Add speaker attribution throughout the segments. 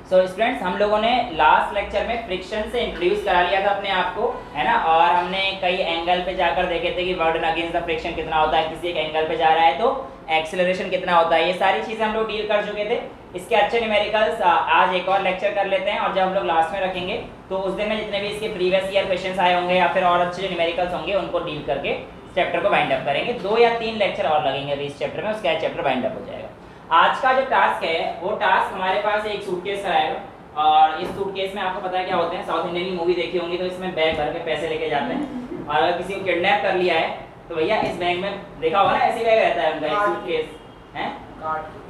Speaker 1: So students, हम लोगों ने लास्ट लेक्चर में फ्रिक्शन से इंट्रोड्यूस करा लिया था अपने आप को, है ना। और हमने कई एंगल पे जाकर देखे थे कि वर्डन अगेंस्ट द फ्रिक्शन कितना होता है, किसी एक एंगल पे जा रहा है तो एक्सेलरेशन कितना होता है। ये सारी चीज़ें हम लोग डील कर चुके थे। इसके अच्छे न्यूमेरिकल्स आज एक और लेक्चर कर लेते हैं, और जब हम लोग लास्ट में रखेंगे तो उस दिन में जितने भी इसके प्रीवियस ईयर क्वेश्चन आए होंगे या फिर और अच्छे जो न्यूमेरिकल्स होंगे उनको डील करके चैप्टर को वाइंड अप करेंगे। 2 या 3 लेक्चर और लगेंगे अभी इस चैप्टर में, उसके बाद चैप्टर वाइंड अप हो जाएगा। आज का जो टास्क है वो टास्क हमारे पास एक सूटकेस आएगा, और इस सूटकेस में आपको पता है क्या होते हैं, साउथ इंडियन की मूवी देखी होंगी तो इसमें बैग भर के पैसे लेके जाते हैं। और अगर किसी को किडनैप कर लिया है तो भैया इस बैग में देखा होगा ना, ऐसी बैग रहता है उनका, एक सूटकेस है।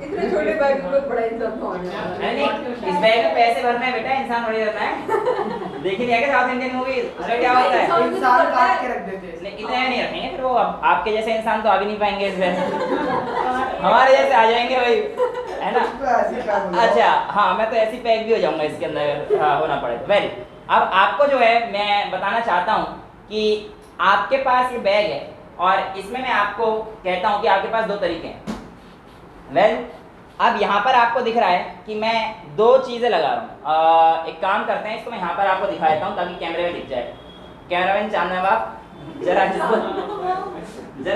Speaker 2: इतने छोटे बैग में बड़ा इंसान होने वाला
Speaker 1: नहीं, इस बैग में पैसे भरना है बेटा, इंसान थोड़ी रहना है। देखी नहीं है क्या साउथ इंडियन मूवी, उसमें क्या होता है,
Speaker 2: इंसान काट के रख देते हैं।
Speaker 1: इतना नहीं रखेंगे फिर वो आपके जैसे इंसान तो आ भी नहीं पाएंगे इस बैग में। हमारे जैसे आ जाएंगे भाई, है ना। अच्छा हाँ, मैं तो ऐसी पैक भी हो जाऊंगा इसके अंदर, हाँ, होना पड़ेगा। वेरी अब आपको जो है मैं बताना चाहता हूँ कि आपके पास ये बैग है और इसमें मैं आपको कहता हूँ कि आपके पास 2 तरीके हैं। अब यहाँ पर आपको दिख रहा है कि मैं 2 चीज़ें लगा रहा हूँ। एक काम करते हैं, इसको मैं यहाँ पर आपको दिखा देता हूँ ताकि कैमरे में दिख जाए। कैमरामैन चांदना बाप जरा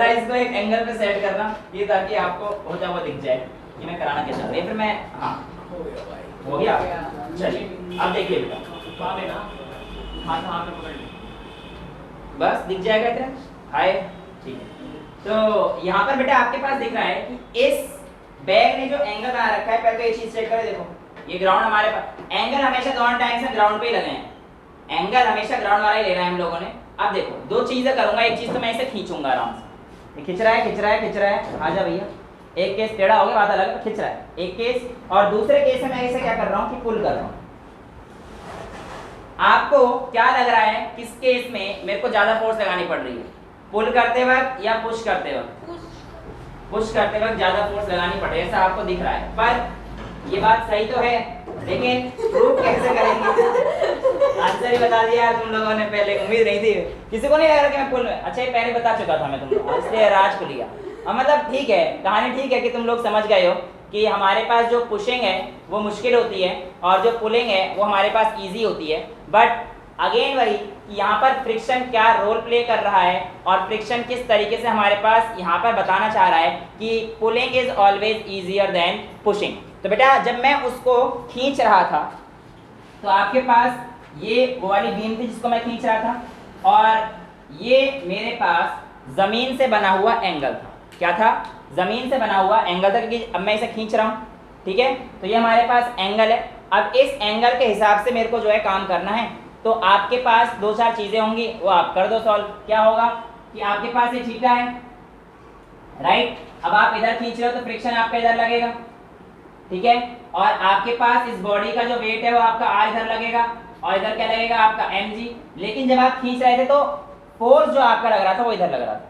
Speaker 1: इसको एक एंगल पे सेट करना, ये ताकि आपको होता हुआ दिख जाए कि मैं कराना क्या चाह रहा हूँ। फिर मैं हाँ हो गया। चलिए अब देखिए बेटा, बस दिख जाएगा इतना। हाय, ठीक है। तो यहाँ पर बेटा आपके पास दिख रहा है कि इस बैग ने जो एंगल बना रखा है, पहले तो ये चीज चेक करें। देखो ये ग्राउंड हमारे पास, एंगल हमेशा दोनों टाइम से ग्राउंड पे ही लगे हैं, एंगल हमेशा ग्राउंड वाला ही लेना है हम लोगों ने। अब देखो 2 चीजें करूंगा, एक चीज तो मैं इसे खींचूंगा आराम से, ये खिंच रहा है खिंच रहा है खिंच रहा है, आजा भैया। एक केस टेढ़ा हो गया, बात अलग है, खिंच रहा है एक केस, और दूसरे केस में मैं इसे क्या कर रहा हूँ कि पुल कर रहा हूँ। आपको क्या लग रहा है किस केस में मेरे को ज्यादा फोर्स लगानी पड़ रही है, पुल करते वक्त या पुश करते वक्त? पुश करते वक्त ज्यादा फोर्स लगानी पड़े, ऐसा आपको दिख रहा है। पर ये बात सही तो है, लेकिन प्रूफ कैसे करेंगे? आंसर ही बता दिया यार तुम लोगों ने, पहले उम्मीद नहीं थी, किसी को नहीं लग रहा कि मैं पुल में। अच्छा ये पहले बता चुका था मैं तुमको, इसलिए राज को लिया। मतलब ठीक है, कहानी ठीक है कि तुम लोग समझ गए हो कि हमारे पास जो पुशिंग है वो मुश्किल होती है और जो पुलिंग है वो हमारे पास ईजी होती है। बट अगेन वही कि यहाँ पर फ्रिक्शन क्या रोल प्ले कर रहा है और फ्रिक्शन किस तरीके से हमारे पास यहाँ पर बताना चाह रहा है कि pulling is always easier than pushing. तो बेटा जब मैं उसको खींच रहा था तो आपके पास ये वो वाली बीम थी जिसको मैं खींच रहा था, और ये मेरे पास जमीन से बना हुआ एंगल था। क्या था? जमीन से बना हुआ एंगल था, क्योंकि अब मैं इसे खींच रहा हूँ, ठीक है। तो ये हमारे पास एंगल है। अब इस एंगल के हिसाब से मेरे को जो है काम करना है, तो आपके पास 2-4 चीजें होंगी, वो आप कर दो सॉल्व। क्या होगा कि आपके पास ये थीटा है, राइट। अब आप इधर खींच रहे हो तो फ्रिक्शन आपका इधर लगेगा, ठीक है। और आपके पास इस बॉडी का जो वेट है वो आपका r इधर लगेगा, और इधर क्या लगेगा आपका mg। लेकिन जब आप खींच रहे थे तो फोर्स जो आपका लग रहा था वो इधर लग रहा था,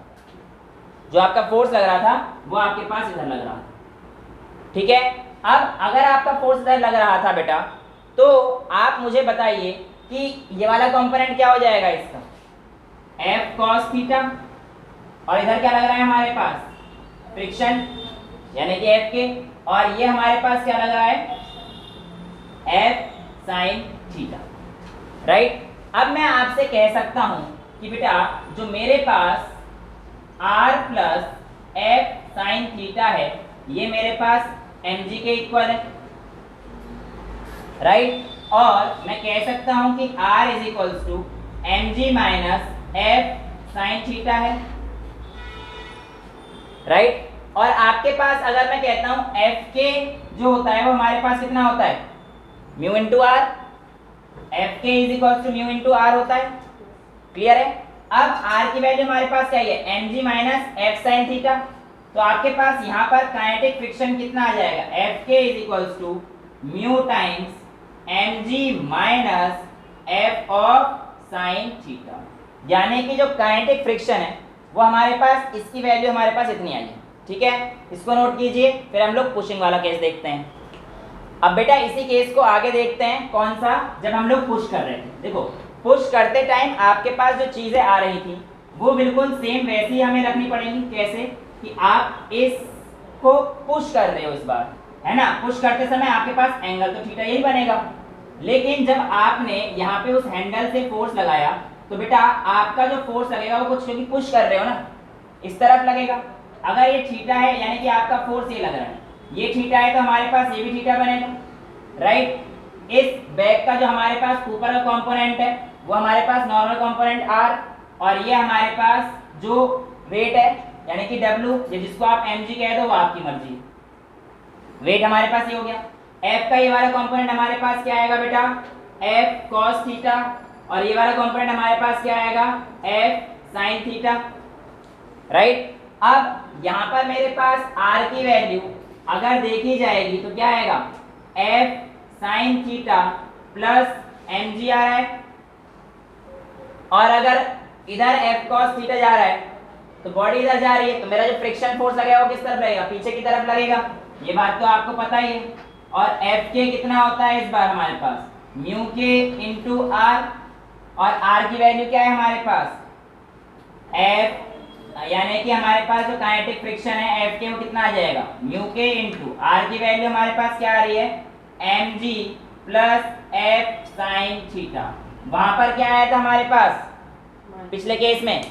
Speaker 1: जो आपका फोर्स लग रहा था वो आपके पास इधर लग रहा था, ठीक है। अब अगर आपका फोर्स इधर लग रहा था बेटा, तो आप मुझे बताइए कि ये वाला कंपोनेंट क्या हो जाएगा इसका, F cos थीटा, और इधर क्या लग रहा है हमारे पास फ्रिक्शन यानी कि F के, और ये हमारे पास क्या लग रहा है F sin थीटा, राइट। अब मैं आपसे कह सकता हूं कि बेटा जो मेरे पास R plus F sin theta है ये मेरे पास mg के इक्वल है, राइट। और मैं कह सकता हूं कि R is equals to mg minus F sin theta है, राइट। और आपके पास अगर मैं कहता हूं F के जो होता है वो हमारे पास कितना होता है, म्यू इंटू आर। F के is equals to mu into R होता है, क्लियर है। अब R की वैल्यू हमारे पास क्या है, mg minus F sin theta. तो आपके पास यहाँ पर काइनेटिक फ्रिक्शन कितना आ जाएगा, F के is equals to mu times mg minus F of sin theta. यानी कि जो काइनेटिक फ्रिक्शन है वो हमारे पास, इसकी वैल्यू हमारे पास इतनी आई है, ठीक है। इसको नोट कीजिए, फिर हम लोग पुशिंग वाला केस देखते हैं। अब बेटा इसी केस को आगे देखते हैं, कौन सा, जब हम लोग पुश कर रहे थे। देखो पुश करते टाइम आपके पास जो चीजें आ रही थी वो बिल्कुल सेम वैसी हमें रखनी पड़ेंगी। कैसे कि आप इसको पुश कर रहे हो इस बार, है ना, पुश करते समय आपके पास एंगल तो थीटा यही बनेगा। लेकिन जब आपने यहाँ पे उस हैंडल से फोर्स लगाया तो बेटा आपका जो फोर्स लगेगा वो कुछ, क्योंकि पुश कर रहे हो ना, इस तरफ लगेगा। अगर ये थीटा है यानी कि आपका फोर्स ये लग रहा है, ये थीटा है तो हमारे पास ये भी थीटा बनेगा, राइट। इस बैग का जो हमारे पास ऊपर का कंपोनेंट है वो हमारे पास नॉर्मल कंपोनेंट r, और ये हमारे पास जो वेट है यानी कि w, ये जिसको आप mg कह दो वो आपकी मर्जी, वेट हमारे पास ये हो गया। f का ये वाला कंपोनेंट हमारे पास क्या आएगा बेटा, f cos थीटा, और ये वाला कंपोनेंट हमारे पास क्या आएगा, f sin थीटा, राइट। अब यहाँ पर मेरे पास r की वैल्यू अगर देखी जाएगी तो क्या आएगा, f sin theta plus mg आ रहा है, और अगर इधर f cos थीटा जा रहा है तो बॉडी इधर जा रही है, तो मेरा जो फ्रिक्शन फोर्स लगेगा वो किस तरफ लगेगा, पीछे की तरफ लगेगा, ये बात तो आपको पता ही है। और F के कितना होता है इस बार हमारे पास म्यू के इंटू आर, और R की वैल्यू क्या है हमारे पास, F, यानी कि हमारे पास जो काइनेटिक फ्रिक्शन है F के वो कितना आ जाएगा, म्यू के इंटू R की वैल्यू हमारे पास क्या आ रही है, mg plus F sin theta. वहां पर क्या आया था हमारे पास पिछले केस में,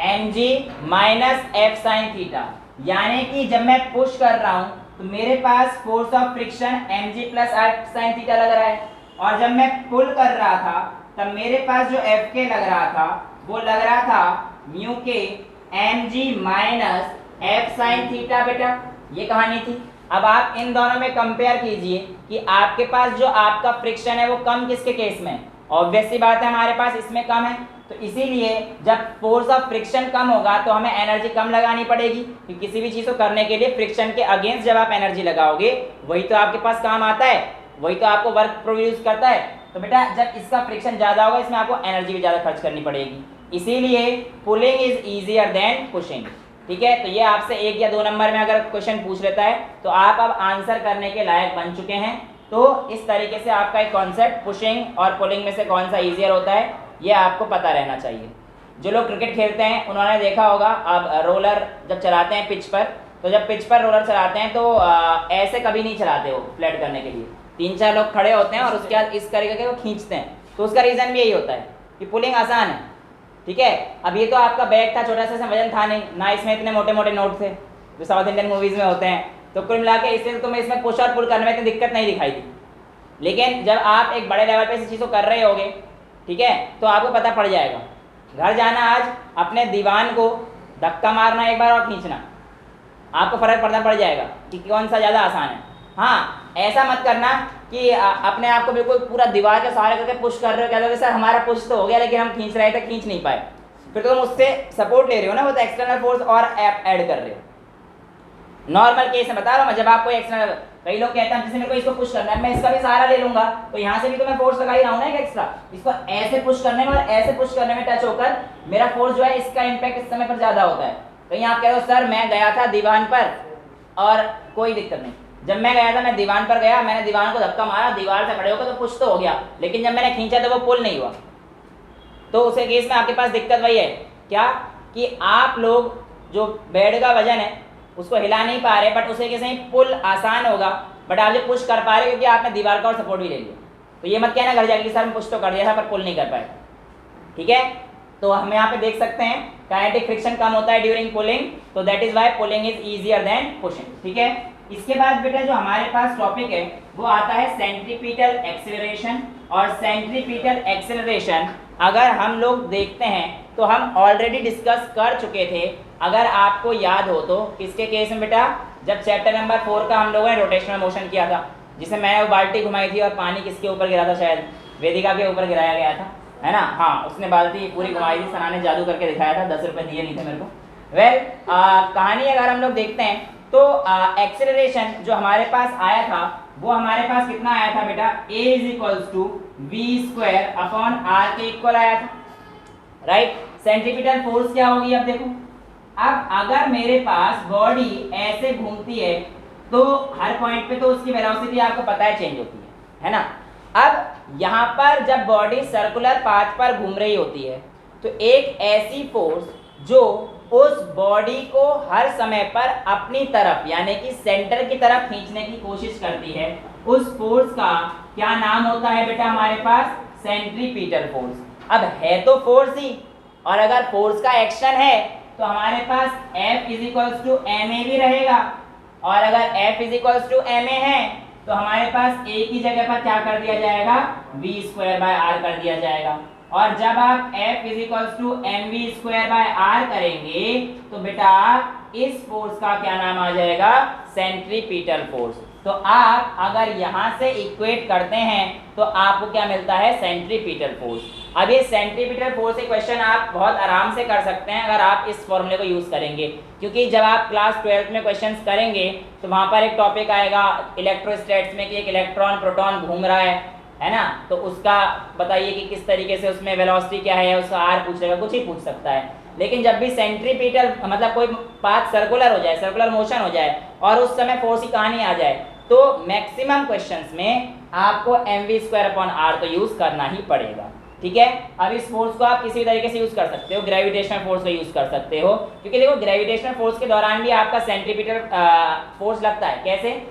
Speaker 1: mg minus F sin theta, यानी कि जब मैं पुश कर रहा हूं तो मेरे पास force of friction mg plus F sin theta लग रहा है, और जब मैं पुल कर रहा था तब मेरे पास जो F लग रहा था वो लग रहा था म्यू के mg minus F sin theta. बेटा ये कहानी थी। अब आप इन दोनों में कंपेयर कीजिए कि आपके पास जो आपका फ्रिक्शन है वो कम किसके केस में, ऑब्वियस सी बात है हमारे पास इसमें कम है, तो इसीलिए जब फोर्स ऑफ फ्रिक्शन कम होगा तो हमें एनर्जी कम लगानी पड़ेगी, कि किसी भी चीज़ को करने के लिए फ्रिक्शन के अगेंस्ट जब आप एनर्जी लगाओगे वही तो आपके पास काम आता है, वही तो आपको वर्क प्रोड्यूस करता है। तो बेटा जब इसका फ्रिक्शन ज़्यादा होगा इसमें आपको एनर्जी भी ज़्यादा खर्च करनी पड़ेगी, इसीलिए pulling is easier than pushing. ठीक है, तो ये आपसे 1 या 2 नंबर में अगर क्वेश्चन पूछ लेता है तो आप अब आंसर करने के लायक बन चुके हैं। तो इस तरीके से आपका एक कॉन्सेप्ट पुशिंग और पुलिंग में से कौन सा ईजियर होता है ये आपको पता रहना चाहिए। जो लोग क्रिकेट खेलते हैं उन्होंने देखा होगा, अब रोलर जब चलाते हैं पिच पर, तो जब पिच पर रोलर चलाते हैं तो ऐसे कभी नहीं चलाते वो फ्लैट करने के लिए, 3-4 लोग खड़े होते हैं और उसके बाद इस तरीके के वो खींचते हैं, तो उसका रीज़न भी यही होता है कि पुलिंग आसान है। ठीक है, अब ये तो आपका बैग था, छोटा सा वजन था नहीं ना, इसमें इतने मोटे मोटे नोट थे जो साउथ इंडियन मूवीज़ में होते हैं, तो कुल मिला के इसलिए तुम्हें इसमें पुश और पुल करने में इतनी दिक्कत नहीं दिखाई थी। लेकिन जब आप एक बड़े लेवल पे इस चीज़ को कर रहे होगे, ठीक है, तो आपको पता पड़ जाएगा। घर जाना आज अपने दीवान को धक्का मारना एक बार और खींचना, आपको फ़र्क पड़ना पड़ जाएगा कि कौन सा ज़्यादा आसान है। हाँ, ऐसा मत करना कि अपने आप को बिल्कुल पूरा दीवार के सहारे करके पुश कर रहे हो, कहते हो सर हमारा पुश तो हो गया लेकिन हम खींच रहे थे, खींच नहीं पाए, फिर तो तुम उससे सपोर्ट ले रहे हो ना, वो तो एक्सटर्नल फोर्स और ऐड कर रहे हो। नॉर्मल केस में बता रहा हूँ मैं, जब आपको एक्सटर्नल, कई लोग कहते हैं जैसे मेरे को इसको पुश करना है, मैं इसका भी सहारा ले लूंगा, तो यहाँ से भी तो मैं फोर्स लगा ही रहा हूँ ना एक एक्स्ट्रा, इसको ऐसे पुश करने में और ऐसे पुश करने में टच होकर मेरा फोर्स जो है इसका इम्पैक्ट इस समय पर ज़्यादा होता है। कहीं आप कह रहे हो सर मैं गया था दीवान पर और कोई दिक्कत नहीं, जब मैं गया था मैं दीवान पर गया, मैंने दीवान को धक्का मारा, दीवार से खड़े होकर तो पुश तो हो गया, लेकिन जब मैंने खींचा तो वो पुल नहीं हुआ। तो उस केस में आपके पास दिक्कत वही है क्या, कि आप लोग जो बेड का वजन है उसको हिला नहीं पा रहे, बट उसे कैसे पुल आसान होगा, बट आप जो पुश कर पा रहे हो क्योंकि आपने दीवार का और सपोर्ट भी ले लिया। तो ये मत कहना घर जाके सर हम पुश तो कर दिया था पर पुल नहीं कर पाए। ठीक है, तो हम यहाँ पे देख सकते हैं काइनेटिक फ्रिक्शन कम होता है ड्यूरिंग पुलिंग, तो that is why pulling is easier than pushing. ठीक है, इसके बाद बेटा जो हमारे पास टॉपिक है वो आता है सेंट्रीपिटल एक्सेलरेशन। और सेंट्रीपिटल एक्सेलरेशन अगर हम लोग देखते हैं तो हम ऑलरेडी डिस्कस कर चुके थे, अगर आपको याद हो तो। किसके केस में बेटा, जब चैप्टर नंबर 4 का हम लोगों ने रोटेशनल मोशन किया था, जिसमें मैंने वो बाल्टी घुमाई थी और पानी किसके ऊपर गिरा था, शायद वेदिका के ऊपर गिराया गया था, है ना। हाँ, उसने बाल्टी पूरी घुमाई थी, सना ने जादू करके दिखाया था, 10 रुपये दिए नहीं थे मेरे को। वेल कहानी अगर हम लोग देखते हैं तो एक्सेलरेशन जो हमारे पास आया था वो हमारे पास कितना आया था बेटा, a = v² अपॉन r के इक्वल आया था, राइट। सेंट्रीपिटल फोर्स क्या होगी अब देखो, अब अगर मेरे पास बॉडी ऐसे घूमती है तो हर पॉइंट पे तो उसकी वेलोसिटी आपको पता है चेंज होती है ना। अब यहाँ पर जब बॉडी सर्कुलर पाथ पर घूम रही होती है तो एक ऐसी फोर्स जो उस बॉडी को हर समय पर अपनी तरफ यानी कि सेंटर की तरफ खींचने की कोशिश करती है, उस फोर्स का क्या नाम होता है बेटा हमारे पास? Centripetal force. अब है तो फोर्स ही, और अगर फोर्स का एक्शन है तो हमारे पास F = ma भी रहेगा, और अगर F = ma है तो हमारे पास A की जगह पर क्या कर दिया जाएगा? v²/r कर दिया जाएगा। और जब आप F = mv²/r करेंगे तो बेटा इस फोर्स का क्या नाम आ जाएगा? Centripetal force. तो आप अगर यहाँ से इक्वेट करते हैं तो आपको क्या मिलता है? Centripetal force. अब ये सेंट्रीपिटल फोर्स के क्वेश्चन आप बहुत आराम से कर सकते हैं अगर आप इस फॉर्मूले को यूज़ करेंगे, क्योंकि जब आप क्लास 12th में क्वेश्चंस करेंगे तो वहाँ पर एक टॉपिक आएगा इलेक्ट्रोस्टैट्स में कि एक इलेक्ट्रॉन प्रोटॉन घूम रहा है ना, तो उसका बताइए कि किस तरीके से उसमें वेलोसिटी क्या है, उसका आर पूछ लेगा, कुछ ही पूछ सकता है। लेकिन जब भी सेंट्रीपिटल मतलब कोई पाथ सर्कुलर हो जाए, सर्कुलर मोशन हो जाए और उस समय फोर्स की कहानी आ जाए, तो मैक्सिमम क्वेश्चंस में आपको mv²/r तो यूज करना ही पड़ेगा। ठीक है, अब इस फोर्स को आप किसी भी तरीके से यूज कर सकते हो, ग्रेविटेशनल फोर्स को यूज कर सकते हो, क्योंकि देखो ग्रेविटेशनल फोर्स के दौरान भी आपका सेंट्रीपिटल फोर्स लगता है। कैसे?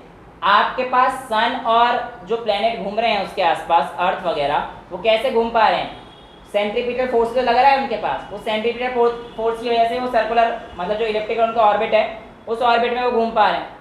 Speaker 1: आपके पास सन और जो प्लेनेट घूम रहे हैं उसके आसपास, अर्थ वगैरह, वो कैसे घूम पा रहे हैं? सेंट्रीपिटल फोर्स तो लग रहा है उनके पास, वो सेंट्रीपिटल फोर्स की वजह से वो सर्कुलर मतलब जो इलिप्टिकल उनका ऑर्बिट है उस ऑर्बिट में वो घूम पा रहे हैं।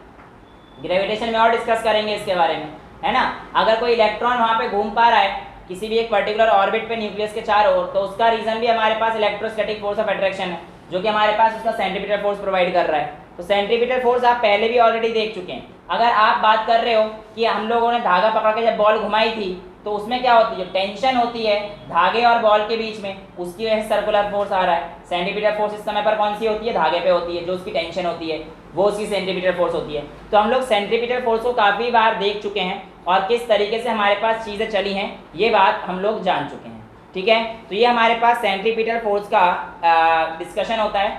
Speaker 1: ग्रेविटेशन में और डिस्कस करेंगे इसके बारे में, है ना। अगर कोई इलेक्ट्रॉन वहाँ पे घूम पा रहा है किसी भी एक पर्टिकुलर ऑर्बिट पे न्यूक्लियस के चारों ओर, तो उसका रीजन भी हमारे पास इलेक्ट्रोस्टैटिक फोर्स ऑफ अट्रैक्शन है, जो कि हमारे पास उसका सेंट्रीपिटल फोर्स प्रोवाइड कर रहा है। तो सेंट्रीपिटल फोर्स आप पहले भी ऑलरेडी देख चुके हैं। अगर आप बात कर रहे हो कि हम लोगों ने धागा पकड़ के जब बॉल घुमाई थी तो उसमें क्या होती है? टेंशन होती है धागे और बॉल के बीच में, उसकी वजह से सर्कुलर फोर्स आ रहा है। सेंट्रीपिटल फोर्स इस समय पर कौन सी होती है? धागे पे होती है, जो उसकी टेंशन होती है वो उसकी सेंट्रीपिटल फोर्स होती है। तो हम लोग सेंट्रीपिटल फोर्स को काफ़ी बार देख चुके हैं और किस तरीके से हमारे पास चीज़ें चली हैं ये बात हम लोग जान चुके हैं। ठीक है, तो ये हमारे पास सेंट्रीपिटल फोर्स का डिस्कशन होता है।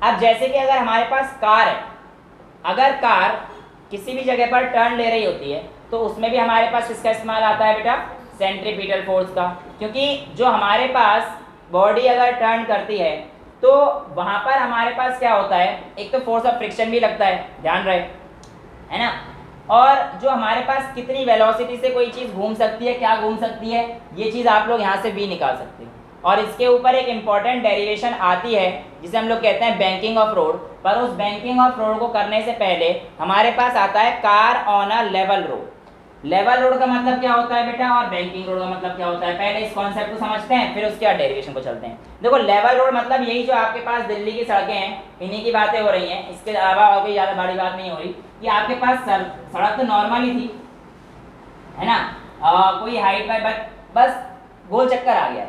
Speaker 1: अब जैसे कि अगर हमारे पास कार है, अगर कार किसी भी जगह पर टर्न ले रही होती है तो उसमें भी हमारे पास किसका इस्तेमाल आता है बेटा? सेंट्रीपिटल फोर्स का, क्योंकि जो हमारे पास बॉडी अगर टर्न करती है तो वहाँ पर हमारे पास क्या होता है? एक तो फोर्स ऑफ फ्रिक्शन भी लगता है, ध्यान रहे, है ना। और जो हमारे पास कितनी वेलोसिटी से कोई चीज़ घूम सकती है, क्या घूम सकती है, ये चीज़ आप लोग यहाँ से भी निकाल सकते हो। और इसके ऊपर एक इम्पॉर्टेंट डेरिवेशन आती है जिसे हम लोग कहते हैं बैंकिंग ऑफ रोड। पर उस बैंकिंग ऑफ रोड को करने से पहले हमारे पास आता है car on a level road. Level road का मतलब क्या होता है बेटा, और बैंकिंग रोड का मतलब क्या होता है? पहले इस कॉन्सेप्ट को समझते हैं, फिर उसके बाद डेरिवेशन को चलते हैं। देखो लेवल रोड मतलब यही जो आपके पास दिल्ली की सड़कें हैं, इन्हीं की बातें हो रही हैं, इसके अलावा और कोई ज़्यादा बड़ी बात नहीं हो रही। कि आपके पास सड़क तो नॉर्मल ही थी, है ना, कोई हाइट बाई बस गोल चक्कर आ गया,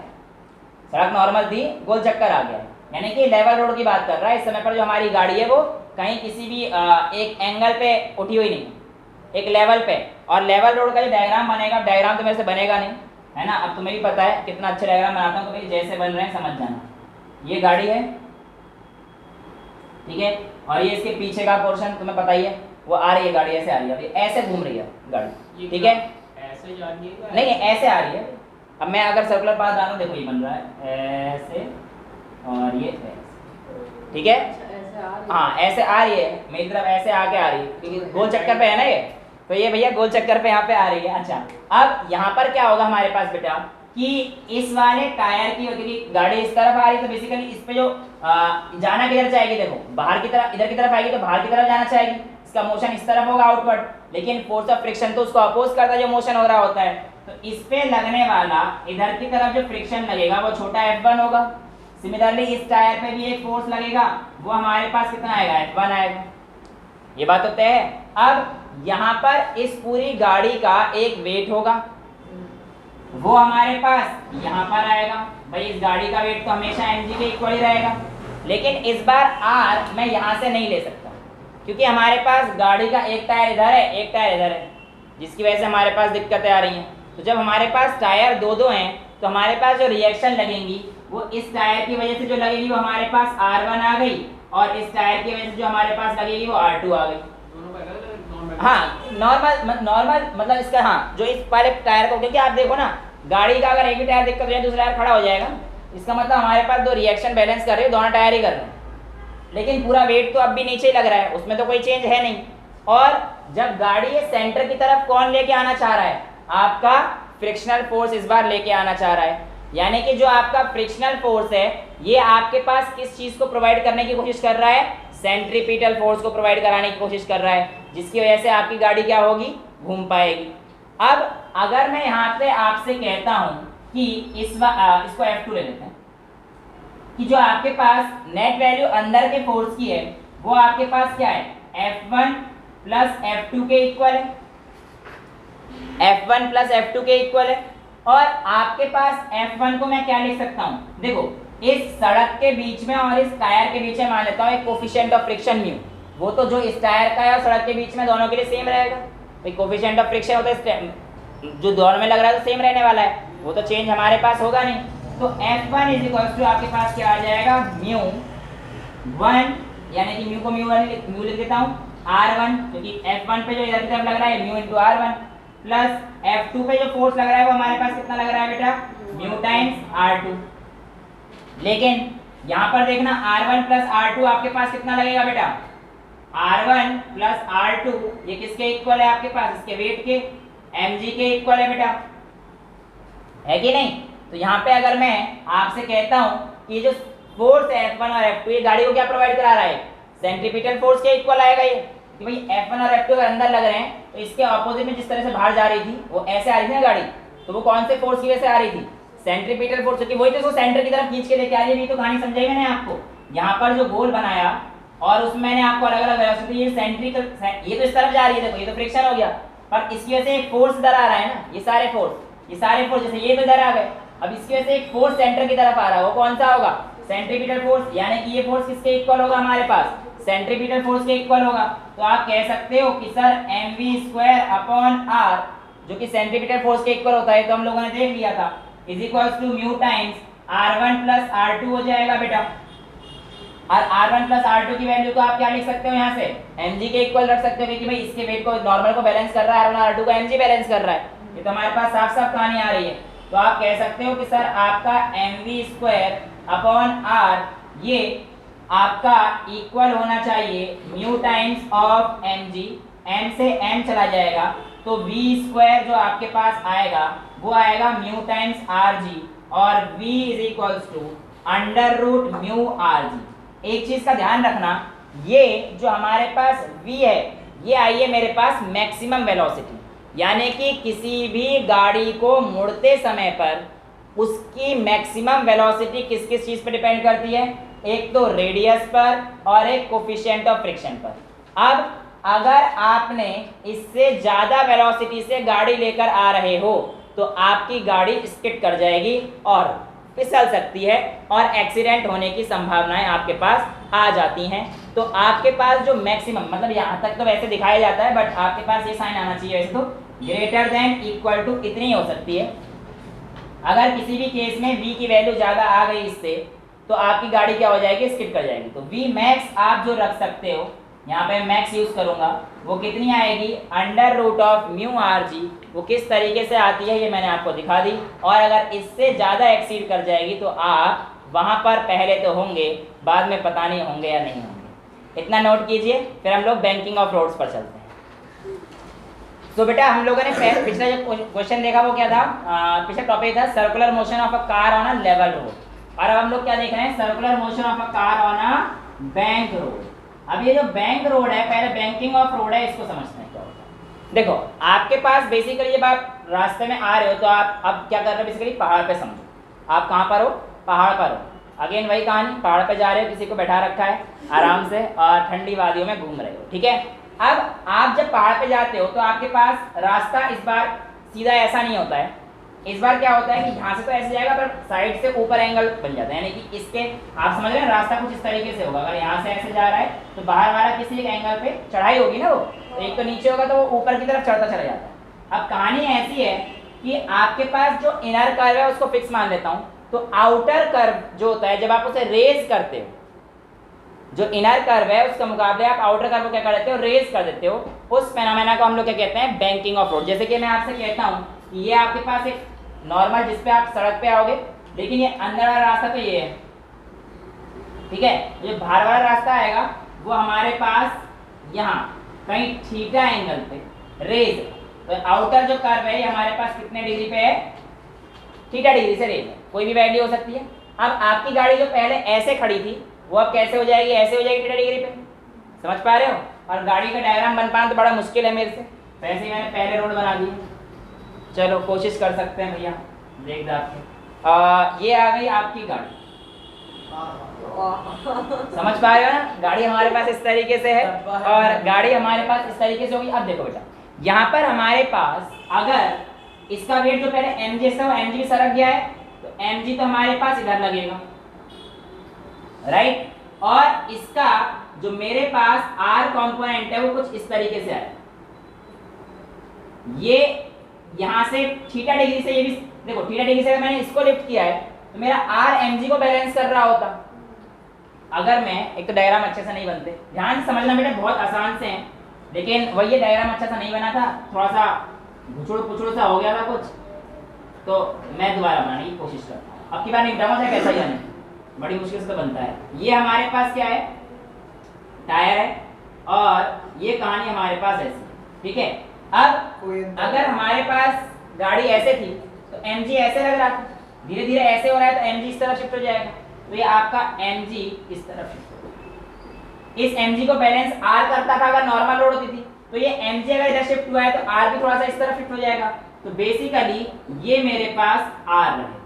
Speaker 1: सड़क नॉर्मल थी, गोल चक्कर आ गया, यानी कि लेवल रोड की बात कर रहा है। इस समय पर जो हमारी गाड़ी है वो कहीं किसी भी एक एंगल पे उठी हुई नहीं, एक लेवल पे। और लेवल रोड का जो डायग्राम बनेगा, डायग्राम तो मेरे से बनेगा नहीं, है ना, अब तुम्हें भी पता है कितना अच्छा डायग्राम बनाता हूँ, तो मेरी जैसे बन रहे हैं समझ जाना। ये गाड़ी है, ठीक है, और ये इसके पीछे का पोर्शन तुम्हें पता ही है, वो आ रही है गाड़ी, ऐसे आ रही है, ऐसे घूम रही है गाड़ी, ठीक है,
Speaker 3: ऐसे जा रही है,
Speaker 1: नहीं ऐसे आ रही है। अब मैं अगर सर्कुलर पाथ डालूं, देखो ये बन रहा है ऐसे और ये ऐसे, ठीक है, हाँ ऐसे आ रही है, मेरी तरफ ऐसे आके आ रही है, क्योंकि गोल चक्कर पे है ना ये, तो ये भैया गोल चक्कर पे यहाँ पे आ रही है। अच्छा, अब यहाँ पर क्या होगा हमारे पास बेटा कि इस वाले टायर की, क्योंकि गाड़ी इस तरफ आ रही है तो बेसिकली इस पे जो जाना किधर चाहेगी, देखो बाहर की तरफ, इधर की तरफ आएगी तो बाहर की तरफ जाना चाहेगी, इसका मोशन इस तरफ होगा आउटवर्ड, लेकिन फोर्स ऑफ फ्रिक्शन तो उसको अपोज करता है जो मोशन हो रहा होता है। तो इस पे लगने वाला इधर की तरफ जो फ्रिक्शन लगेगा वो छोटा F1 होगा। सिमिलरली इस टायर पे भी एक फोर्स लगेगा, वो हमारे पास कितना आएगा? F1 आएगा। ये बात तो तय है। अब यहाँ पर इस पूरी गाड़ी का एक वेट होगा, वो हमारे पास यहाँ पर आएगा। भाई इस गाड़ी का वेट तो हमेशा mg के इक्वल ही रहेगा, लेकिन इस बार r मैं यहाँ से नहीं ले सकता, क्योंकि हमारे पास गाड़ी का एक टायर इधर है, एक टायर इधर है, जिसकी वजह से हमारे पास दिक्कतें आ रही हैं। तो जब हमारे पास टायर दो हैं तो हमारे पास जो रिएक्शन लगेंगी वो इस टायर की वजह से जो लगेगी वो हमारे पास R1 आ गई, और इस टायर की वजह से जो हमारे पास लगेगी वो R2 आ गई। हाँ नॉर्मल मतलब इसका, हाँ जो इस वाले टायर को, क्योंकि आप देखो ना गाड़ी का अगर एक भी टायर दिक्कत हो जाए दूसरा टायर खड़ा हो जाएगा, इसका मतलब हमारे पास दो रिएक्शन बैलेंस कर रहे हो, दोनों टायर ही कर रहे हैं, लेकिन पूरा वेट तो अब भी नीचे ही लग रहा है, उसमें तो कोई चेंज है नहीं। और जब गाड़ी ये सेंटर की तरफ कौन लेके आना चाह रहा है, आपका फ्रिक्शनल फोर्स इस बार लेके आना चाह रहा है। यानी कि जो आपका फ्रिक्शनल फोर्स है ये आपके पास किस चीज को प्रोवाइड करने की कोशिश कर रहा है, सेंट्रीपिटल फोर्स को प्रोवाइड कराने की कोशिश कर रहा है, जिसकी वजह से आपकी गाड़ी क्या होगी, घूम पाएगी। अब अगर मैं यहाँ पे आपसे कहता हूँ कि इसको F2 ले लेते हैं, कि जो आपके पास नेट वैल्यू अंदर के फोर्स की है वो आपके पास क्या है, F1 प्लस F2 के इक्वल है, F1 प्लस F2 के इक्वल है। और आपके पास F1 को मैं क्या लिख सकता हूँ, देखो इस सड़क के बीच में और इस टायर के बीच में मान लेता हूँ एक कोफिशिएंट ऑफ फ्रिक्शन म्यू, वो तो जो इस टायर का है और सड़क के बीच में दोनों के लिए सेम रहेगा। भाई कोफिशिएंट ऑफ फ्रिक्शन होता है जो दोनों में लग रहा है तो सेम रहने वाला है, वो तो चेंज हमारे पास होगा नहीं। तो F1 इज इक्वल टू आपके पास क्या आ जाएगा, म्यू 1, यानी कि म्यू को म्यू लिख देता हूँ R1, क्योंकि F1 पे जो इधर की तरफ लग रहा है mu into R1, plus F2 पे जो फोर्स लग रहा है वो हमारे पास कितना लग रहा है बेटा, म्यू टाइम्स R2। लेकिन यहाँ पर देखना R1 प्लस R2 आपके पास कितना लगेगा बेटा, R1 प्लस R2 ये किसके इक्वल है आपके पास, इसके वेट के, mg के इक्वल है बेटा, है कि नहीं। तो यहाँ पे अगर मैं आपसे कहता हूँ कि जो फोर्स है F1 और F2 ये गाड़ी को क्या प्रोवाइड करा रहा है, सेंट्रीपिटल फोर्स के इक्वल आएगा ये, कि भाई F1 और F2 अगर अंदर लग रहे हैं तो इसके ऑपोजिट में जिस तरह से बाहर जा रही थी वो ऐसे आ रही थी ना गाड़ी, तो वो कौन से फोर्स की वजह से आ रही थी, सेंट्रीपिटल फोर्स, क्योंकि वही तो उसको सेंटर की तरफ खींच के लेके आ रही है। तो कहानी समझाई मैंने आपको, यहाँ पर जो गोल बनाया और उसमें मैंने आपको अलग अलग वेलोसिटी, ये सेंट्रिकल, ये तो इस तरफ जा रही है, देखो ये तो फ्रिक्शन हो गया, पर इसकी वजह से एक फोर्स इधर आ रहा है ना, ये सारे फोर्स जैसे ये तो इधर आ गए, अब इसकी वजह से एक फोर्स सेंटर की तरफ आ रहा है, वो कौन सा होगा, सेंट्रीपिटल फोर्स, यानी कि ये फोर्स किसके इक्वल होगा हमारे पास, सेंट्रीपिटल फोर्स के इक्वल होगा। तो आप कह सकते हो कि सर mv²/r जो कि सेंट्रीपिटल फोर्स के इक्वल होता है, तो हम लोगों ने देख लिया था, is equals to mu times R1 plus R2 हो जाएगा बेटा। और R1 प्लस R2 की वैल्यू को आप क्या लिख सकते हो, यहाँ से mg के इक्वल रख सकते हो, कि भाई इसके वेट को नॉर्मल को बैलेंस कर रहा है, R1 और R2 का mg बैलेंस कर रहा है। ये तो हमारे पास साफ साफ कहानी आ रही है। तो आप कह सकते हो कि सर आपका mv²/r ये आपका इक्वल होना चाहिए mu times of mg, m से m चला जाएगा तो v² जो आपके पास आएगा वो आएगा म्यू टाइम्स rg, और v is equals to √μrg। एक चीज का ध्यान रखना, ये जो हमारे पास v है ये आई है मेरे पास मैक्सिमम वेलोसिटी, यानी कि किसी भी गाड़ी को मुड़ते समय पर उसकी मैक्सिमम वेलोसिटी किस किस चीज पर डिपेंड करती है, एक तो रेडियस पर और एक कोफिशिएंट ऑफ फ्रिक्शन पर। अब अगर आपने इससे ज़्यादा वेलोसिटी से गाड़ी लेकर आ रहे हो तो आपकी गाड़ी स्किड कर जाएगी और फिसल सकती है और एक्सीडेंट होने की संभावनाएं आपके पास आ जाती हैं। तो आपके पास जो मैक्सिमम, मतलब यहाँ तक तो वैसे दिखाया जाता है, बट आपके पास ये साइन आना चाहिए वैसे तो ग्रेटर देन इक्वल टू इतनी हो सकती है। अगर किसी भी केस में v की वैल्यू ज़्यादा आ गई इससे तो आपकी गाड़ी क्या हो जाएगी, स्किड कर जाएगी। तो v मैक्स आप जो रख सकते हो, यहाँ पे मैक्स यूज़ करूँगा, वो कितनी आएगी, √μrg। वो किस तरीके से आती है ये मैंने आपको दिखा दी। और अगर इससे ज़्यादा एक्सीड कर जाएगी तो आप वहाँ पर पहले तो होंगे, बाद में पता नहीं होंगे या नहीं होंगे। इतना नोट कीजिए, फिर हम लोग बैंकिंग ऑफ रोड्स पर चलते हैं। तो बेटा हम लोगों ने पिछला जो क्वेश्चन देखा वो क्या था, पिछला टॉपिक था circular motion of a car on a level road, और अब हम लोग क्या देख रहे हैं, circular motion of a car on a bank road. अब ये जो बैंक रोड है, पहले बैंकिंग ऑफ रोड है, इसको समझते हैं क्या होता है। देखो आपके पास बेसिकली जब आप रास्ते में आ रहे हो तो आप अब क्या कर रहे हो, बेसिकली पहाड़ पे समझो, आप कहाँ पर हो, पहाड़ पर हो। अगेन वही कहानी, पहाड़ पे जा रहे हो, किसी को बैठा रखा है आराम से और ठंडी वादियों में घूम रहे हो, ठीक है। अब आप जब पहाड़ पे जाते हो तो आपके पास रास्ता इस बार सीधा ऐसा नहीं होता है, इस बार क्या होता है कि यहाँ से तो ऐसे जाएगा पर साइड से ऊपर एंगल बन जाता है, यानी कि इसके आप समझ रहे हैं रास्ता कुछ इस तरीके से होगा। अगर यहाँ से ऐसे जा रहा है तो बाहर वाला किसी एक एंगल पे चढ़ाई होगी ना, वो तो एक तो नीचे होगा तो वो ऊपर की तरफ चढ़ता चला जाता है। अब कहानी ऐसी है कि आपके पास जो इनर कर्व है उसको फिक्स मान लेता हूँ, तो आउटर कर्व जो होता है जब आप उसे रेज करते हो, जो इनर कर्व है उसके मुकाबले आप आउटर कर्व को क्या कर देते हो, रेज कर देते हो, उस फेनोमेना को हम लोग क्या कहते हैं, बैंकिंग ऑफ रोड। जैसे कि मैं आपसे कहता हूँ कि ये आपके पास एक नॉर्मल जिस पे आप सड़क पे आओगे, लेकिन ये अंदर वाला रास्ता तो ये है, ठीक है। जो बाहर वाला रास्ता आएगा वो हमारे पास यहाँ कहीं थीटा एंगल पे रेज, तो आउटर जो कर्व है ये हमारे पास कितने डिग्री पे है, थीटा डिग्री से रेज है, कोई भी वैल्यू हो सकती है। अब आपकी गाड़ी जो पहले ऐसे खड़ी थी वो अब कैसे हो जाएगी, ऐसे हो जाएगी थीटा डिग्री पे, समझ पा रहे हो। और गाड़ी का डायग्राम बन पाना तो बड़ा मुश्किल है मेरे से, तो ऐसे ही मैंने पहले रोड बना दी। चलो कोशिश कर सकते हैं भैया, देख दाते ये आ गई आपकी गाड़ी, समझ पा रहे हो ना। गाड़ी हमारे पास इस तरीके से है और गाड़ी हमारे पास इस तरीके से होगी। अब देखो बेटा, यहाँ पर हमारे पास अगर इसका वेट जो पहले mg से वो mg भी सरक गया है, तो mg तो हमारे पास इधर लगेगा, राइट। और इसका जो मेरे पास r कंपोनेंट है वो कुछ इस तरीके से है, ये यहाँ से थीटा डिग्री से, ये भी देखो थीटा डिग्री से अगर मैंने इसको लिफ्ट किया है तो मेरा r mg को बैलेंस कर रहा होता। अगर मैं, एक तो डायग्राम अच्छे से नहीं बनते, ध्यान से समझना बेटा, बहुत आसान से हैं, लेकिन वही ये डायग्राम अच्छा सा नहीं बना था, थोड़ा सा घुचुड़ पुचुड़ सा हो गया था कुछ, तो मैं दोबारा बनाने की कोशिश करता हूँ। अब की बार निपटाऊंगा चाहे कैसा ही जाने, बड़ी मुश्किल से तो बनता है। ये हमारे पास क्या है, टायर है, और ये कहानी हमारे पास ऐसी, ठीक है। अब अगर हमारे पास गाड़ी ऐसे थी तो mg ऐसे लग रहा था, धीरे धीरे ऐसे हो रहा है तो mg इस तरफ शिफ्ट हो जाएगा, तो ये आपका mg इस तरफ शिफ्ट हो जाएगा। इस mg को बैलेंस r करता था अगर नॉर्मल रोड होती थी, तो ये mg अगर इधर शिफ्ट हुआ है तो r भी थोड़ा सा इस तरफ शिफ्ट हो जाएगा, तो बेसिकली ये मेरे पास r रहेगा।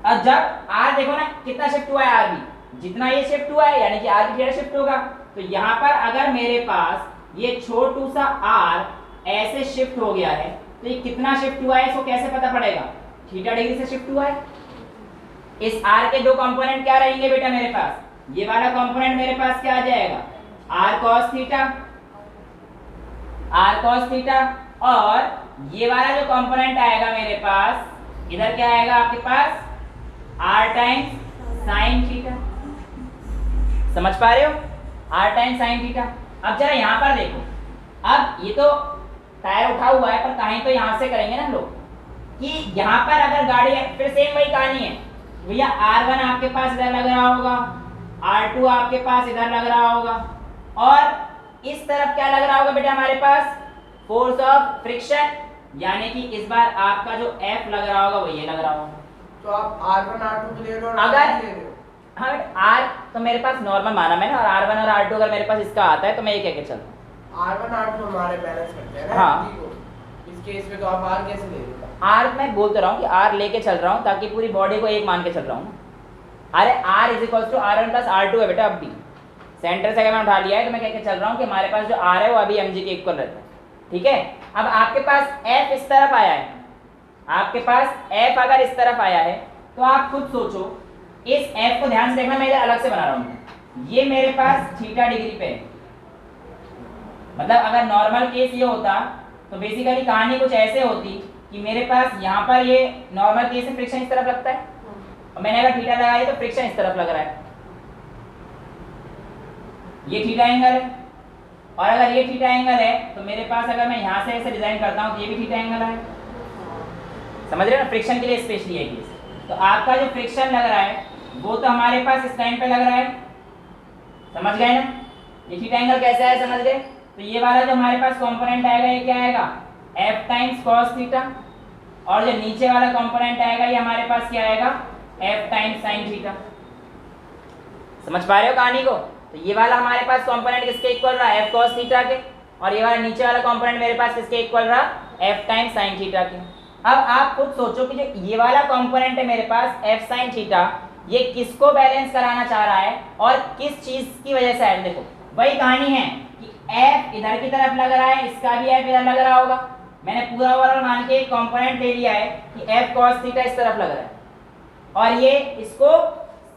Speaker 1: और जब r देखो ना कितना शिफ्ट हुआ है, r भी जितना ये शिफ्ट हुआ है यानी कि r भी शिफ्ट होगा। तो यहाँ पर अगर मेरे पास ये छोटू सा r ऐसे शिफ्ट हो गया है तो ये कितना शिफ्ट हुआ है इसको कैसे पता पड़ेगा, थीटा डिग्री से शिफ्ट हुआ है। इस r के दो कंपोनेंट क्या रहेंगे बेटा मेरे पास, ये वाला कंपोनेंट मेरे पास क्या आ जाएगा, r cos थीटा, और ये वाला जो कंपोनेंट आएगा मेरे पास इधर क्या आएगा आपके पास, r टाइम्स साइन थीटा, समझ पा रहे हो, r टाइम्स साइन थीटा। अब जरा यहाँ पर देखो, अब ये तो टायर उठा हुआ है पर कहीं तो यहाँ से करेंगे ना हम लोग, कि यहाँ पर अगर गाड़ी है फिर सेम वही कहानी है भैया, r1 आपके पास इधर लग रहा होगा, r2 आपके पास इधर लग रहा होगा, और इस तरफ क्या लग रहा होगा बेटा हमारे पास, फोर्स ऑफ फ्रिक्शन, यानी कि इस बार आपका जो F लग रहा होगा वो ये लग रहा होगा।
Speaker 3: तो आप R1 R2 ले रहे हो और
Speaker 1: अगर
Speaker 3: R3 ले रहे हो।
Speaker 1: हाँ R तो मेरे पास नॉर्मल माना मैंने, और R1 और R2 अगर मेरे पास इसका आता है तो मैं ये कह के चलता हूँ।
Speaker 3: R1 R2 हमारे बैलेंस करते हैं ना,
Speaker 1: हाँ।
Speaker 3: ठीक हो। इस केस में तो आप R कैसे ले रहे हो?
Speaker 1: R मैं बोल तो रहा हूँ कि R लेके चल रहा हूँ ताकि पूरी बॉडी को एक मान के चल रहा हूँ। अरे R is equal to R1 plus R2 है बेटा, अब भी सेंटर से अगर मैं उठा लिया है तो मैं कह के चल रहा हूँ कि हमारे पास जो R है वो अभी mg के इक्वल रहता है, ठीक है। अब आपके पास F इस तरफ आया है, आपके पास F अगर इस तरफ आया है तो आप खुद सोचो, इस F को ध्यान से देखना, मैं इधर अलग से बना रहा हूँ, ये मेरे पास थीटा डिग्री पे है, मतलब अगर नॉर्मल केस ये होता तो बेसिकली कहानी कुछ ऐसे होती कि मेरे पास यहाँ पर ये नॉर्मल केस में फ्रिक्शन इस तरफ लगता है, और मैंने अगर थीटा लगाया तो फ्रिक्शन इस तरफ लग रहा है, ये थीटा एंगल है, और अगर ये थीटा एंगल है तो मेरे पास अगर मैं यहाँ से ऐसे डिजाइन करता हूँ तो ये भी थीटा एंगल है, समझ रहे हो ना, फ्रिक्शन के लिए स्पेशली है केस। तो आपका जो फ्रिक्शन लग रहा है वो तो हमारे पास इस टाइम पे लग रहा है, समझ गए ना, ये थीटा एंगल कैसा है समझ गए। तो ये वाला जो हमारे पास कंपोनेंट आएगा ये क्या आएगा, F टाइम्स cos थीटा, और जो नीचे वाला कंपोनेंट आएगा ये हमारे पास क्या आएगा, F टाइम्स sin थीटा। समझ पा रहे हो कहानी को। तो ये वाला हमारे पास कंपोनेंट किसके इक्वल रहा, F cos थीटा के, और ये वाला नीचे वाला कंपोनेंट मेरे पास किसके इक्वल रहा, F टाइम्स sin थीटा के। अब आप खुद सोचो कि जो ये वाला कंपोनेंट है मेरे पास F sin थीटा, ये किसको बैलेंस कराना चाह रहा है और किस चीज की वजह से है। देखो वही कहानी है कि F इधर की तरफ लग रहा है, इसका भी F इधर लग रहा होगा, मैंने पूरा ओवरऑल मान के एक कंपोनेंट ले लिया है कि F cos थीटा इस तरफ लग रहा है, और ये इसको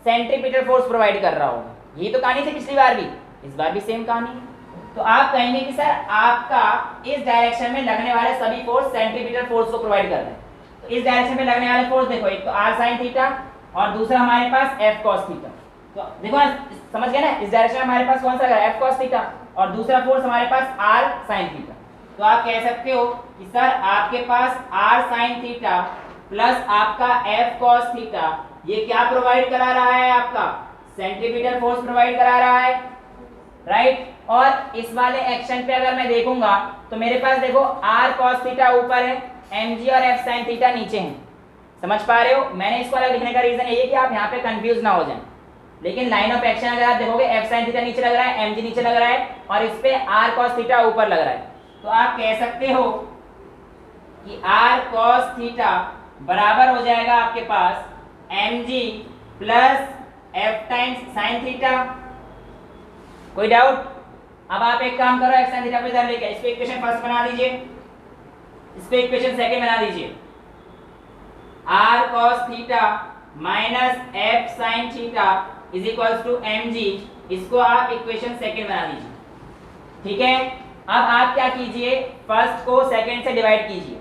Speaker 1: सेंट्रीपिटल फोर्स प्रोवाइड कर रहा होगा। यही तो कहानी थी पिछली बार भी, इस बार भी सेम कहानी है। तो आप कहेंगे कि सर आपका इस डायरेक्शन में लगने वाले सभी फोर्स सेंट्रीपिटल फोर्स को प्रोवाइड कर रहे हैं। तो इस डायरेक्शन में लगने वाले फोर्स देखो, एक तो r sin थीटा और दूसरा हमारे पास F cos थीटा। तो देखो ना, समझ गए ना, इस डायरेक्शन में हमारे पास कौन सा लग रहा है, F cos थीटा, और दूसरा फोर्स हमारे पास r sin थीटा। तो आप कह सकते हो कि सर आपके पास r sin थीटा प्लस आपका F cos थीटा ये क्या प्रोवाइड करा रहा है, आपका सेंट्रीपिटल फोर्स प्रोवाइड करा रहा है, राइट। और इस वाले एक्शन पे अगर मैं देखूंगा तो मेरे पास देखो r cos थीटा ऊपर है, mg और f sin थीटा नीचे हैं। समझ पा रहे हो? मैंने इसको अलग लिखने का रीजन ये है कि आप यहाँ पे कंफ्यूज ना हो जाएं। लेकिन लाइन ऑफ एक्शन अगर आप देखोगे f sin थीटा नीचे लग रहा है, mg नीचे लग रहा है और इस पे r cos थीटा ऊपर लग रहा है, तो आप कह सकते हो कि r cos थीटा बराबर हो जाएगा आपके पास mg plus f times sin theta. कोई डाउट? अब आप एक काम करो, x sin थीटा पे इधर लेके इस पे इक्वेशन फर्स्ट बना दीजिए, इस पे इक्वेशन सेकंड बना दीजिए। r cos theta minus f sin theta is equals to mg, इसको आप इक्वेशन सेकंड बना दीजिए, ठीक है। अब आप क्या कीजिए, फर्स्ट को सेकंड से डिवाइड कीजिए।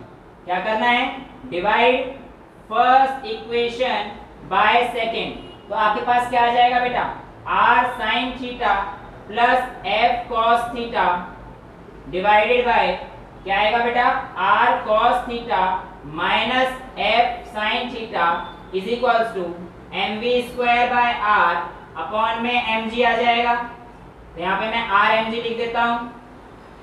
Speaker 1: क्या करना है? Divide first equation by second. तो आपके पास क्या आ जाएगा बेटा? r sin theta plus f cos theta divided by क्या आएगा बेटा? r cos theta minus f sin theta is equals to mv square by r upon में mg आ जाएगा। तो यहाँ पे मैं r mg लिख देता हूँ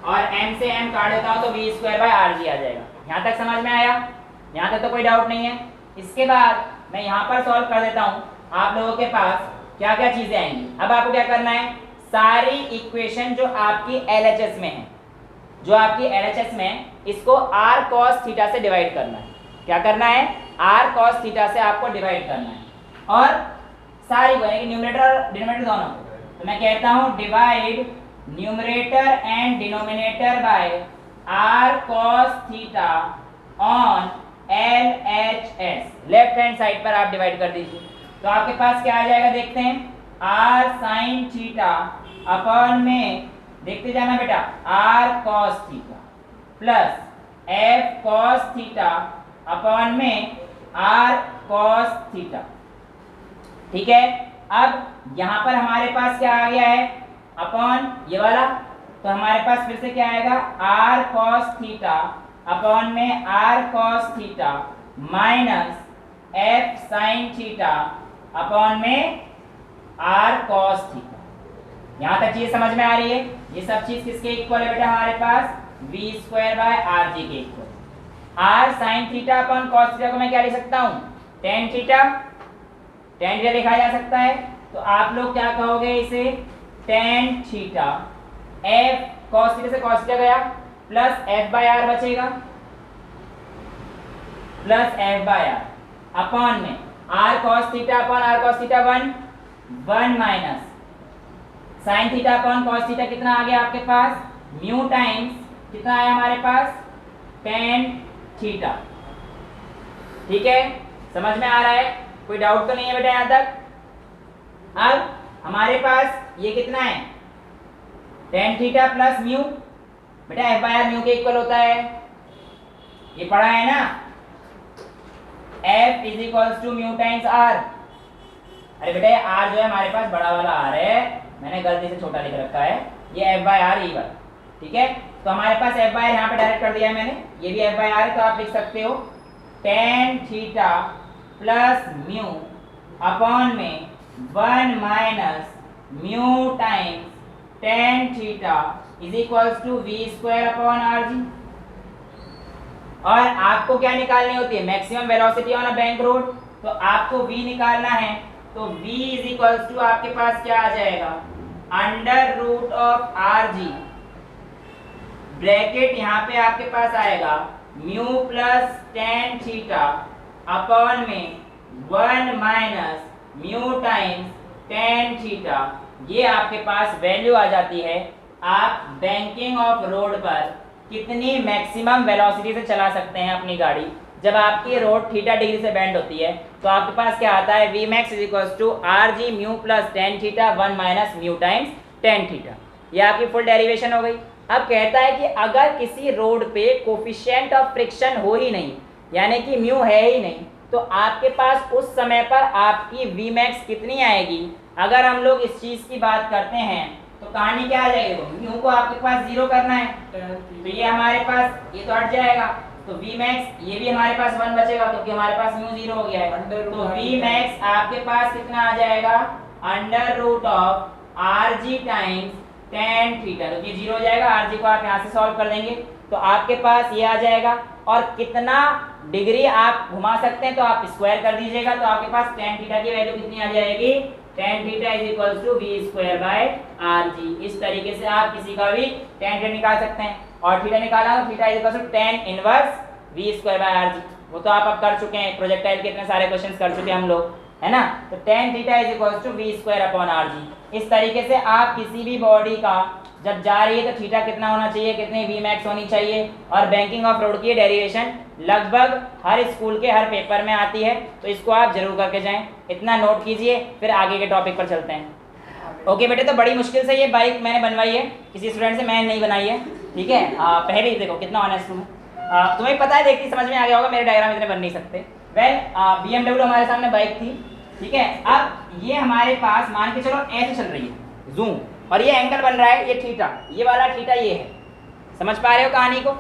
Speaker 1: और m से m काट देता हूँ तो v स्क्वायर बाय rg आ जाएगा। यहाँ तक समझ में आया? यहाँ तक तो कोई डाउट नहीं है। इसके बाद मैं यहाँ पर सॉल्व कर देता हूँ, आप लोगों के पास क्या क्या चीजें आएंगी। अब आपको क्या करना है, सारी इक्वेशन जो आपकी LHS में है, जो आपकी LHS में है, इसको r cos थीटा से डिवाइड करना है। क्या करना है? r cos थीटा से आपको डिवाइड करना है और सारी को यानी कि न्यूमरेटर और डिनोमिनेटर दोनों को। तो मैं कहता हूँ divide numerator and denominator by r cos theta on LHS, left hand side पर आप डिवाइड कर दीजिए। तो आपके पास क्या आ जाएगा देखते हैं, r sin थीटा अपॉन में देखते जाना बेटा r cos theta plus f cos theta upon में r cos थीटा, ठीक है। अब यहाँ पर हमारे पास क्या आ गया है, अपॉन ये वाला, तो हमारे पास फिर से क्या आएगा, r cos थीटा अपॉन में r cos theta minus f sin theta upon में r cos थीटा। यहाँ तक चीज समझ में आ रही है? ये सब चीज किसके इक्वल है बेटा? हमारे पास v स्क्वायर बाय rg के equal. r sin theta upon cos theta को मैं क्या लिख सकता हूँ? tan थीटा, tan थीटा लिखा जा सकता है। तो आप लोग क्या कहोगे इसे? tan theta f cos theta से cos थीटा गया प्लस f बाय r बचेगा, plus f by r upon में r cos theta upon r cos theta 1 minus sin theta upon cos theta कितना आ गया आपके पास? म्यू टाइम्स कितना आया हमारे पास? tan थीटा, ठीक है। समझ में आ रहा है? कोई डाउट तो नहीं है बेटा यहाँ तक? अब हमारे पास ये कितना है? tan थीटा प्लस म्यू, बेटा f बाय r म्यू के इक्वल होता है, ये पढ़ा है ना, f is equals to mu times r। अरे बेटा ये r जो है हमारे पास बड़ा वाला r है, मैंने गलती से छोटा लिख रखा है, ये f बाय r ई वाला, ठीक है। तो हमारे पास f बाय r यहाँ पे डायरेक्ट कर दिया है मैंने, ये भी f बाय r है, तो आप लिख सकते हो tan theta plus mu upon में 1 minus mu times tan theta is equals to v square upon rg। और आपको क्या निकालनी होती है? Maximum velocity on a bank road. तो आपको v निकालना है, तो v इज इक्वल्स टू आपके पास क्या आ जाएगा? Under root of rg, bracket यहाँ पे आपके पास आएगा mu plus tan theta upon में 1 minus mu times tan theta. ये आपके पास वैल्यू आ जाती है आप बैंकिंग ऑफ रोड पर कितनी मैक्सिमम वेलोसिटी से चला सकते हैं अपनी गाड़ी। जब आपकी रोड थीटा डिग्री से बेंड होती है तो आपके पास क्या आता है? V max is equals to R G mu plus tan theta 1 minus mu times tan theta. ये आपकी फुल डेरिवेशन हो गई। अब कहता है कि अगर किसी रोड पे कोफिशिएंट ऑफ फ्रिक्शन हो ही नहीं, यानी कि म्यू है ही नहीं, तो आपके पास उस समय पर आपकी वी मैक्स कितनी आएगी? अगर हम लोग इस चीज की बात करते हैं तो कहानी क्या आ जाएगी? म्यू को आपके पास 0 करना है, तो ये हमारे पास ये तो हट जाएगा, तो वी मैक्स ये भी हमारे पास 1 बचेगा क्योंकि हमारे पास म्यू 0 हो गया है। तो वी मैक्स आपके पास कितना आ जाएगा? Under root of R G times tan theta. तो ये 0 हो जाएगा, आर जी को आप यहाँ से सॉल्व कर देंगे तो आपके पास ये आ जाएगा। और कितना डिग्री आप घुमा सकते हैं तो आप स्क्वायर कर दीजिएगा, तो आपके पास टेन थीटा की वैल्यू कितनी आ जाएगी, tan theta is equals to V square by R G. इस तरीके से आप किसी का भी टेन थीटा निकाल सकते हैं। और थीटा निकाला तो theta is equals to tan inverse V square by R G. वो तो आप अब कर चुके हैं, प्रोजेक्टाइल के इतने सारे क्वेश्चंस कर चुके हैं हम लोग, है ना। तो tan theta is equals to V square upon R G. इस तरीके से आप किसी भी बॉडी का जब जा रही है तो थीटा कितना होना चाहिए, कितनी वी मैक्स होनी चाहिए। और बैंकिंग ऑफ रोड की डेरिवेशन लगभग हर स्कूल के हर पेपर में आती है, तो इसको आप जरूर करके जाएं, इतना नोट कीजिए, फिर आगे के टॉपिक पर चलते हैं। ओके बेटे, तो बड़ी मुश्किल से ये बाइक मैंने बनवाई है, किसी स्टूडेंट से मैंने नहीं बनाई है, ठीक है। पहले ही देखो कितना ऑनेस्ट हूँ। तुम्हें पता है, देखती समझ में आ गया होगा, मेरे डायग्राम इतने बन नहीं सकते। वेल BMW हमारे सामने बाइक थी, ठीक है। अब ये हमारे पास मान के चलो ऐसे चल रही है जूम, और ये एंगल बन रहा है, ये थीटा, ये वाला थीटा ये है, समझ पा रहे हो कहानी को।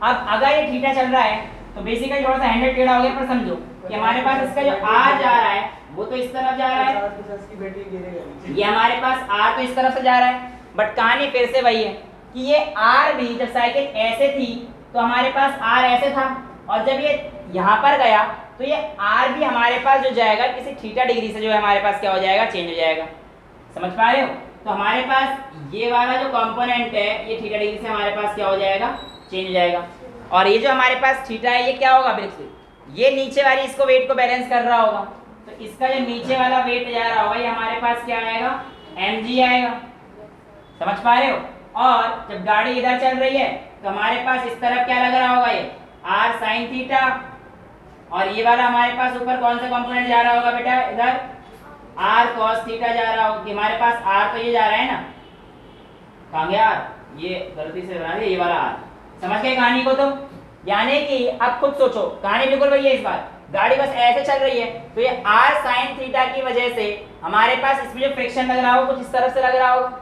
Speaker 1: अब अगर ये थीटा चल रहा है तो बेसिकली थोड़ा सा हैंडल टेढ़ा हो गया, पर समझो कि हमारे पास इसका जो आर जा रहा है वो तो इस तरफ जा रहा है, ये हमारे पास आर तो इस तरफ से जा रहा है। बट कहानी फिर से वही है कि ये आर भी जब साइकिल ऐसे थी तो हमारे पास आर ऐसे था, और जब ये यहाँ पर गया तो ये आर भी हमारे पास जो जाएगा किसी थीटा डिग्री से जो है हमारे पास क्या हो जाएगा, चेंज हो जाएगा। समझ पा रहे हो। तो हमारे पास ये वाला जो कंपोनेंट है ये थीटा डिग्री से हमारे पास क्या हो जाएगा, चेंज हो जाएगा। और ये जो हमारे पास थीटा है ये क्या होगा, बिल्कुल ये नीचे वाली इसको वेट को बैलेंस कर रहा होगा, तो इसका जो नीचे वाला वेट जा रहा होगा ये हमारे पास क्या आएगा, mg आएगा। समझ पा रहे हो। और जब गाड़ी इधर चल रही है तो हमारे पास इस तरफ क्या लग रहा होगा, ये r sin थीटा, और ये वाला हमारे पास ऊपर कौन सा कंपोनेंट जा रहा होगा बेटा, इधर r cos थीटा जा रहा होगा। हमारे पास r तो ये जा रहा है ना, कहाँ गया r, ये गलती से बना दिया, ये वाला r। समझ गए कहानी को। तो यानी कि अब खुद सोचो, कहानी बिल्कुल वही है इस बार, गाड़ी बस ऐसे चल रही है तो ये r sin थीटा की वजह से हमारे पास इसमें जो फ्रिक्शन लग रहा होगा कुछ इस तरफ से लग रहा होगा,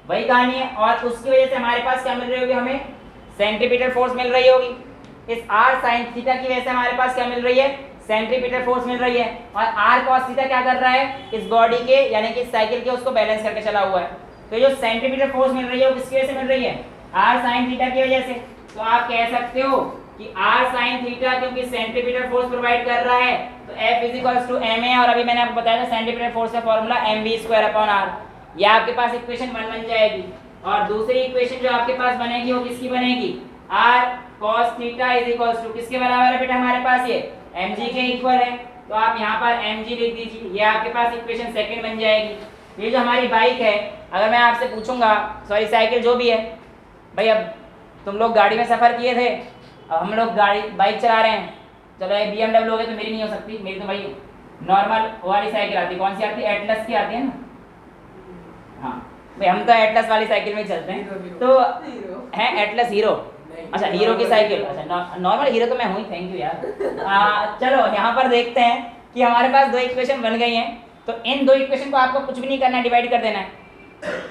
Speaker 1: वही कहानी है। और उसकी वजह से हमारे पास क्या मिल रही होगी, हमें सेंट्रीपिटल फोर्स मिल रही होगी। इस r sin थीटा की वजह से हमारे पास क्या मिल रही है, सेंट्रीपिटल फोर्स मिल रही है। और r cos थीटा क्या कर रहा है, इस बॉडी के यानी कि साइकिल के उसको बैलेंस करके चला हुआ है। तो जो सेंट्रीपिटल फोर्स मिल रही है वो किसकी वजह से मिल रही है, r sin थीटा की वजह से। तो आप कह सकते हो कि r sin थीटा क्योंकि सेंट्रीपिटल फोर्स प्रोवाइड कर रहा है तो F = ma। और अभी मैंने आपको बताया था सेंट्रीपिटल फोर्स का फॉर्मूला mv²/r। ये आपके पास इक्वेशन 1 बन जाएगी। और दूसरी इक्वेशन जो आपके पास बनेगी वो किसकी बनेगी, r cos थीटा = किसके बराबर है बेटा, हमारे पास ये mg के इक्वल है। तो आप यहाँ पर mg लिख दीजिए, ये आपके पास इक्वेशन 2 बन जाएगी। ये जो हमारी बाइक है, अगर मैं आपसे पूछूंगा, सॉरी साइकिल जो भी है भाई, अब तुम लोग गाड़ी में सफ़र किए थे, अब हम लोग बाइक चला रहे हैं, चलो ये BMW हो गए तो मेरी नहीं हो सकती, मेरी तो भाई नॉर्मल वाली साइकिल आती है। कौन सी आती है, एटलस की आती है ना। हाँ भाई, हम तो एटलस वाली साइकिल में चलते हैं, तो है एटलस हीरो। अच्छा हीरो की साइकिल, अच्छा नॉर्मल हीरो तो मैं हूँ ही, थैंक यू यार। चलो यहाँ पर देखते हैं कि हमारे पास 2 इक्वेशन बन गई हैं। तो इन 2 इक्वेशन को आपको कुछ भी नहीं करना है, डिवाइड कर देना है।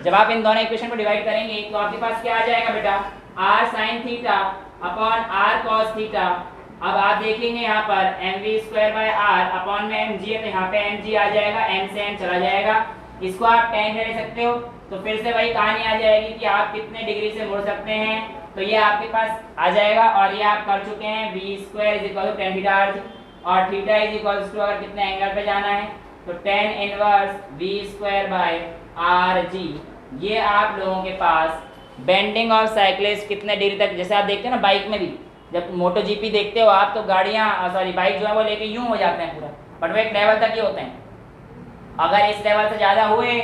Speaker 1: जब आप इन दोनों इक्वेशन को डिवाइड करेंगे तो आपके पास क्या आ जाएगा बेटा, r sin theta upon r cos theta. अब आप देखेंगे यहाँ पर mv²/r अपॉन में mg है, तो यहाँ पे mg आ जाएगा, m से m चला जाएगा, इसको आप tan ले सकते हो। तो फिर से वही कहानी आ जाएगी कि आप कितने डिग्री से मुड़ सकते हैं, तो ये आपके पास आ जाएगा। और ये आप कर चुके हैं, v² = tan थीटा r, और थीटा = अगर कितने एंगल पे जाना है तो tan इनवर्स v²/rg। ये आप लोगों के पास बेंडिंग ऑफ साइक्लिस्ट कितने डिग्री तक, जैसे आप देखते हो ना बाइक में भी, जब मोटो जीपी देखते हो आप तो गाड़ियाँ सॉरी बाइक जो है वो लेके यूं हो जाते हैं पूरा, बट वो एक लेवल तक ही होते हैं। अगर इस लेवल से ज़्यादा हुए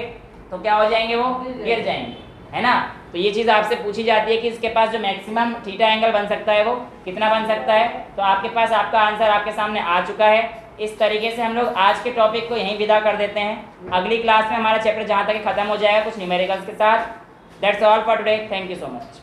Speaker 1: तो क्या हो जाएंगे, वो गिर जाएंगे, है ना। तो ये चीज़ आपसे पूछी जाती है कि इसके पास जो मैक्सिमम थीटा एंगल बन सकता है वो कितना बन सकता है। तो आपके पास आपका आंसर आपके सामने आ चुका है। इस तरीके से हम लोग आज के टॉपिक को यहीं विदा कर देते हैं। अगली क्लास में हमारा चैप्टर जहाँ तक खत्म हो जाएगा कुछ न्यूमेरिकल्स के साथ। That's all for today, thank you so much.